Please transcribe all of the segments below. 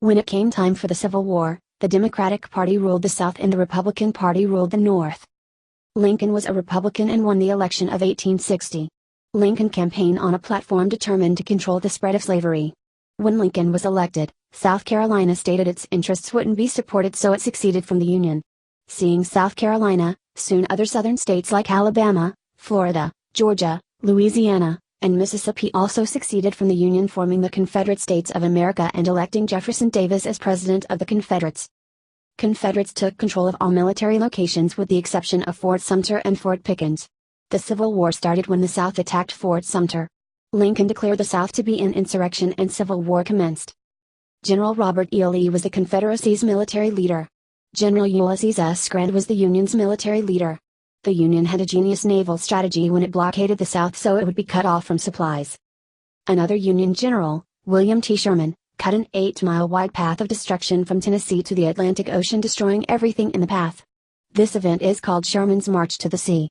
When it came time for the Civil War, the Democratic Party ruled the South and the Republican Party ruled the North. Lincoln was a Republican and won the election of 1860. Lincoln campaigned on a platform determined to control the spread of slavery. When Lincoln was elected, South Carolina stated its interests wouldn't be supported, so it seceded from the Union. Seeing South Carolina, soon other southern states like Alabama, Florida, Georgia, Louisiana, and Mississippi also seceded from the Union, forming the Confederate States of America and electing Jefferson Davis as President of the Confederates. Confederates took control of all military locations with the exception of Fort Sumter and Fort Pickens. The Civil War started when the South attacked Fort Sumter. Lincoln declared the South to be in insurrection and Civil War commenced. General Robert E. Lee was the Confederacy's military leader. General Ulysses S. Grant was the Union's military leader. The Union had a genius naval strategy when it blockaded the South so it would be cut off from supplies. Another Union general, William T. Sherman, cut an 8-mile wide path of destruction from Tennessee to the Atlantic Ocean, destroying everything in the path. This event is called Sherman's March to the Sea.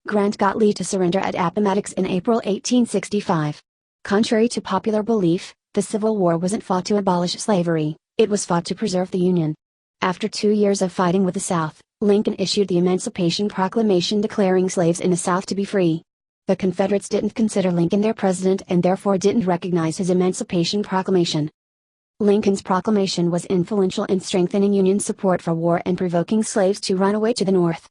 Grant got Lee to surrender at Appomattox in April 1865. Contrary to popular belief, the Civil War wasn't fought to abolish slavery, it was fought to preserve the Union. After 2 years of fighting with the South, Lincoln issued the Emancipation Proclamation declaring slaves in the South to be free. The Confederates didn't consider Lincoln their president and therefore didn't recognize his Emancipation Proclamation. Lincoln's proclamation was influential in strengthening Union support for war and provoking slaves to run away to the North.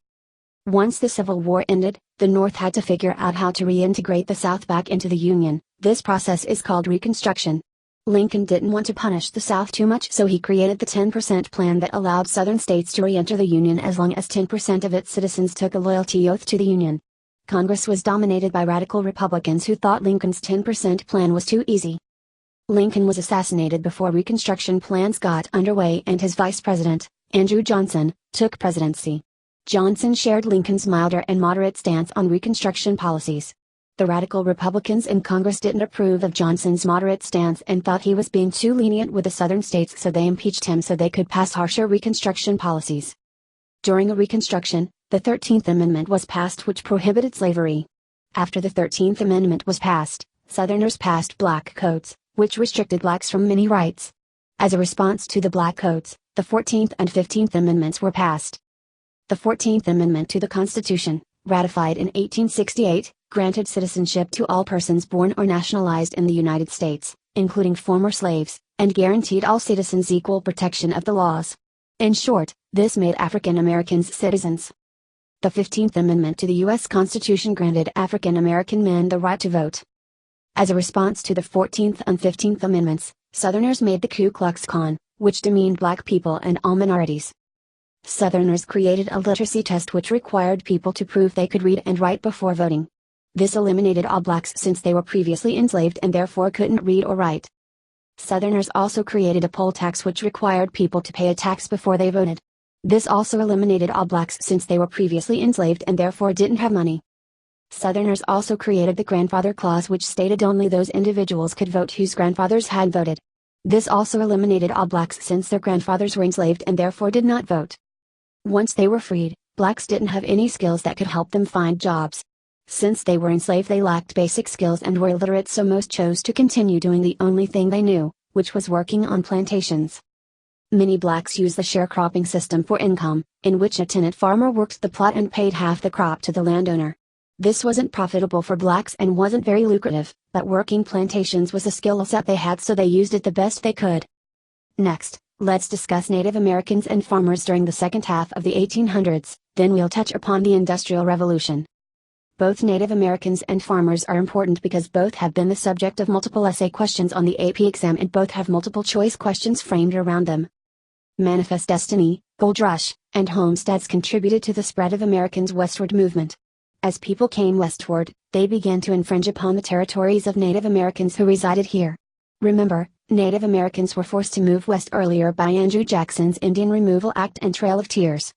Once the Civil War ended, the North had to figure out how to reintegrate the South back into the Union. This process is called Reconstruction. Lincoln didn't want to punish the South too much, so he created the 10% plan that allowed Southern states to re-enter the Union as long as 10% of its citizens took a loyalty oath to the Union. Congress was dominated by radical Republicans who thought Lincoln's 10% plan was too easy. Lincoln was assassinated before Reconstruction plans got underway and his vice president, Andrew Johnson, took presidency. Johnson shared Lincoln's milder and moderate stance on Reconstruction policies. The radical Republicans in Congress didn't approve of Johnson's moderate stance and thought he was being too lenient with the Southern states, so they impeached him so they could pass harsher Reconstruction policies. During the Reconstruction, the 13th Amendment was passed, which prohibited slavery. After the 13th Amendment was passed, Southerners passed Black Codes, which restricted blacks from many rights. As a response to the Black Codes, the 14th and 15th Amendments were passed. The 14th Amendment to the Constitution, ratified in 1868, granted citizenship to all persons born or nationalized in the United States, including former slaves, and guaranteed all citizens equal protection of the laws. In short, this made African Americans citizens. The 15th Amendment to the U.S. Constitution granted African American men the right to vote. As a response to the 14th and 15th Amendments, Southerners made the Ku Klux Klan, which demeaned black people and all minorities. Southerners created a literacy test which required people to prove they could read and write before voting. This eliminated all blacks since they were previously enslaved and therefore couldn't read or write. Southerners also created a poll tax which required people to pay a tax before they voted. This also eliminated all blacks since they were previously enslaved and therefore didn't have money. Southerners also created the Grandfather Clause, which stated only those individuals could vote whose grandfathers had voted. This also eliminated all blacks since their grandfathers were enslaved and therefore did not vote. Once they were freed, blacks didn't have any skills that could help them find jobs. Since they were enslaved, they lacked basic skills and were illiterate, so most chose to continue doing the only thing they knew, which was working on plantations. Many blacks used the sharecropping system for income, in which a tenant farmer worked the plot and paid half the crop to the landowner. This wasn't profitable for blacks and wasn't very lucrative, but working plantations was a skill set they had, so they used it the best they could. Next, let's discuss Native Americans and farmers during the second half of the 1800s, then we'll touch upon the Industrial Revolution. Both Native Americans and farmers are important because both have been the subject of multiple essay questions on the AP exam and both have multiple choice questions framed around them. Manifest Destiny, Gold Rush, and homesteads contributed to the spread of Americans' westward movement. As people came westward, they began to infringe upon the territories of Native Americans who resided here. Remember, Native Americans were forced to move west earlier by Andrew Jackson's Indian Removal Act and Trail of Tears.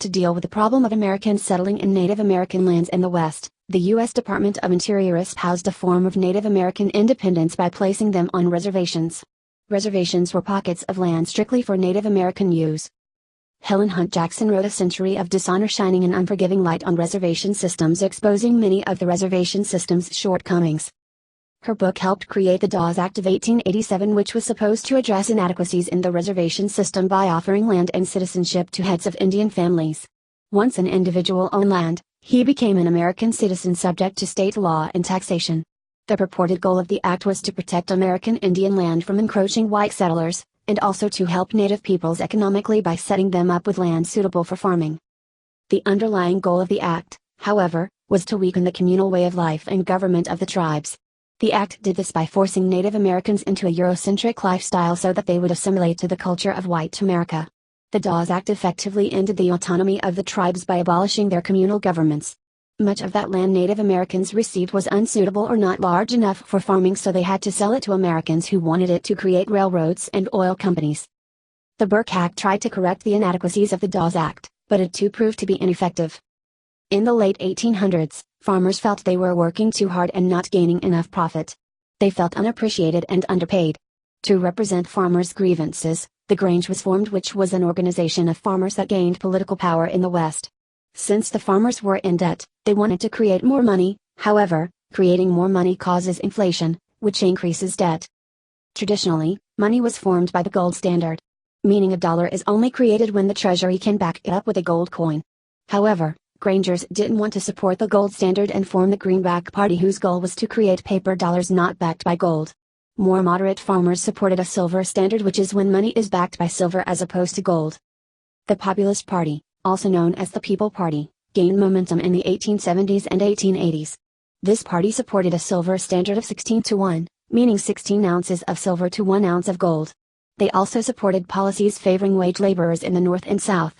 To deal with the problem of Americans settling in Native American lands in the West, the U.S. Department of Interior espoused a form of Native American independence by placing them on reservations. Reservations were pockets of land strictly for Native American use. Helen Hunt Jackson wrote A Century of Dishonor, shining an unforgiving light on reservation systems, exposing many of the reservation system's shortcomings. Her book helped create the Dawes Act of 1887, which was supposed to address inadequacies in the reservation system by offering land and citizenship to heads of Indian families. Once an individual owned land, he became an American citizen subject to state law and taxation. The purported goal of the act was to protect American Indian land from encroaching white settlers, and also to help native peoples economically by setting them up with land suitable for farming. The underlying goal of the act, however, was to weaken the communal way of life and government of the tribes. The act did this by forcing Native Americans into a Eurocentric lifestyle so that they would assimilate to the culture of white America. The Dawes Act effectively ended the autonomy of the tribes by abolishing their communal governments. Much of that land Native Americans received was unsuitable or not large enough for farming, so they had to sell it to Americans who wanted it to create railroads and oil companies. The Burke Act tried to correct the inadequacies of the Dawes Act, but it too proved to be ineffective. In the late 1800s, farmers felt they were working too hard and not gaining enough profit. They felt unappreciated and underpaid. To represent farmers' grievances, the Grange was formed, which was an organization of farmers that gained political power in the West. Since the farmers were in debt, they wanted to create more money. However, creating more money causes inflation, which increases debt. Traditionally, money was formed by the gold standard, meaning a dollar is only created when the treasury can back it up with a gold coin. However, Grangers didn't want to support the gold standard and formed the Greenback Party, whose goal was to create paper dollars not backed by gold. More moderate farmers supported a silver standard, which is when money is backed by silver as opposed to gold. The Populist Party, also known as the People Party, gained momentum in the 1870s and 1880s. This party supported a silver standard of 16:1, meaning 16 ounces of silver to 1 ounce of gold. They also supported policies favoring wage laborers in the North and South.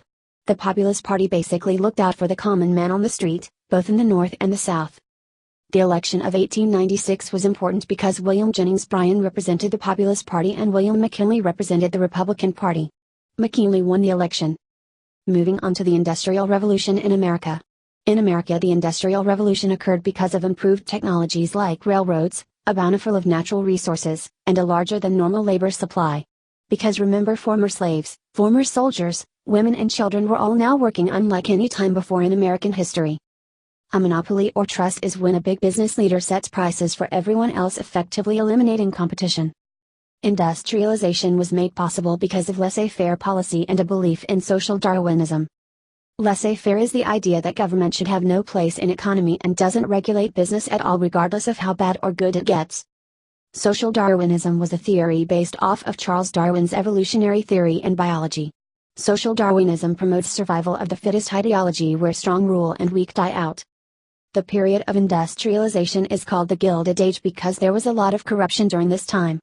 The Populist Party basically looked out for the common man on the street, both in the North and the South. The election of 1896 was important because William Jennings Bryan represented the Populist Party and William McKinley represented the Republican Party. McKinley won the election. Moving on to the Industrial Revolution in America. In America, the Industrial Revolution occurred because of improved technologies like railroads, a bountiful of natural resources, and a larger than normal labor supply. Because remember, former slaves, former soldiers, women and children were all now working unlike any time before in American history. A monopoly or trust is when a big business leader sets prices for everyone else, effectively eliminating competition. Industrialization was made possible because of laissez-faire policy and a belief in social Darwinism. Laissez-faire is the idea that government should have no place in economy and doesn't regulate business at all, regardless of how bad or good it gets. Social Darwinism was a theory based off of Charles Darwin's evolutionary theory in biology. Social Darwinism promotes survival of the fittest ideology where strong rule and weak die out. The period of industrialization is called the Gilded Age because there was a lot of corruption during this time.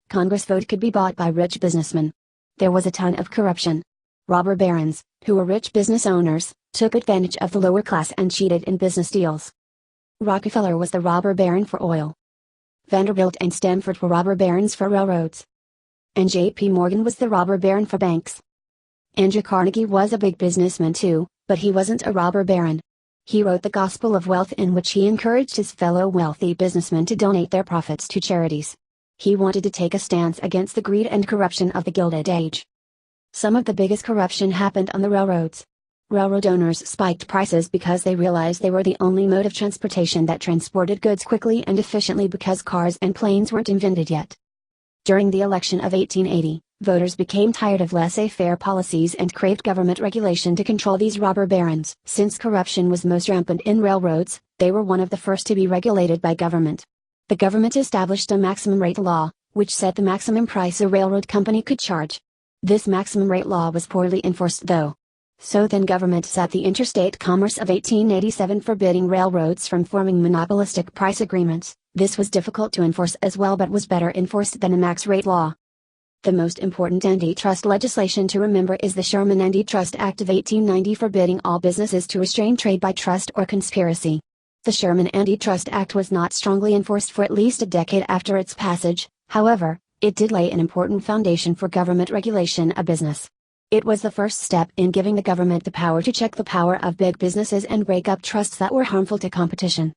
Congress vote could be bought by rich businessmen. There was a ton of corruption. Robber barons, who were rich business owners, took advantage of the lower class and cheated in business deals. Rockefeller was the robber baron for oil. Vanderbilt and Stanford were robber barons for railroads. And J.P. Morgan was the robber baron for banks. Andrew Carnegie was a big businessman too, but he wasn't a robber baron. He wrote The Gospel of Wealth, in which he encouraged his fellow wealthy businessmen to donate their profits to charities. He wanted to take a stance against the greed and corruption of the Gilded Age. Some of the biggest corruption happened on the railroads. Railroad owners spiked prices because they realized they were the only mode of transportation that transported goods quickly and efficiently, because cars and planes weren't invented yet. During the election of 1880, voters became tired of laissez-faire policies and craved government regulation to control these robber barons. Since corruption was most rampant in railroads, they were one of the first to be regulated by government. The government established a maximum rate law, which set the maximum price a railroad company could charge. This maximum rate law was poorly enforced though. So then government set the Interstate Commerce of 1887, forbidding railroads from forming monopolistic price agreements. This was difficult to enforce as well, but was better enforced than the max rate law. The most important antitrust legislation to remember is the Sherman Antitrust Act of 1890, forbidding all businesses to restrain trade by trust or conspiracy. The Sherman Antitrust Act was not strongly enforced for at least a decade after its passage. However, it did lay an important foundation for government regulation of business. It was the first step in giving the government the power to check the power of big businesses and break up trusts that were harmful to competition.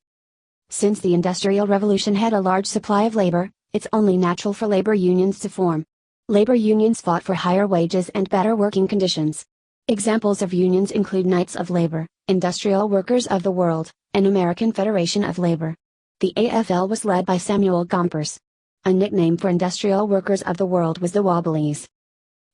Since the Industrial Revolution had a large supply of labor, it's only natural for labor unions to form. Labor unions fought for higher wages and better working conditions. Examples of unions include Knights of Labor, Industrial Workers of the World, and American Federation of Labor. The AFL was led by Samuel Gompers. A nickname for industrial workers of the world was the Wobblies.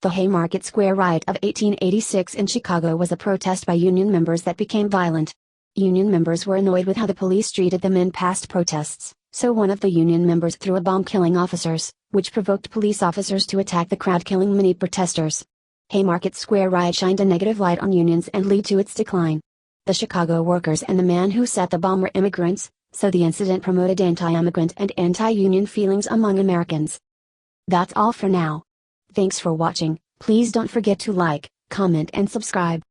The Haymarket Square Riot of 1886 in Chicago was a protest by union members that became violent. Union members were annoyed with how the police treated them in past protests, so one of the union members threw a bomb killing officers, which provoked police officers to attack the crowd, killing many protesters. Haymarket Square Riot shined a negative light on unions and led to its decline. The Chicago workers and the man who set the bomb were immigrants, so the incident promoted anti-immigrant and anti-union feelings among Americans. That's all for now. Thanks for watching. Please don't forget to like, comment and subscribe.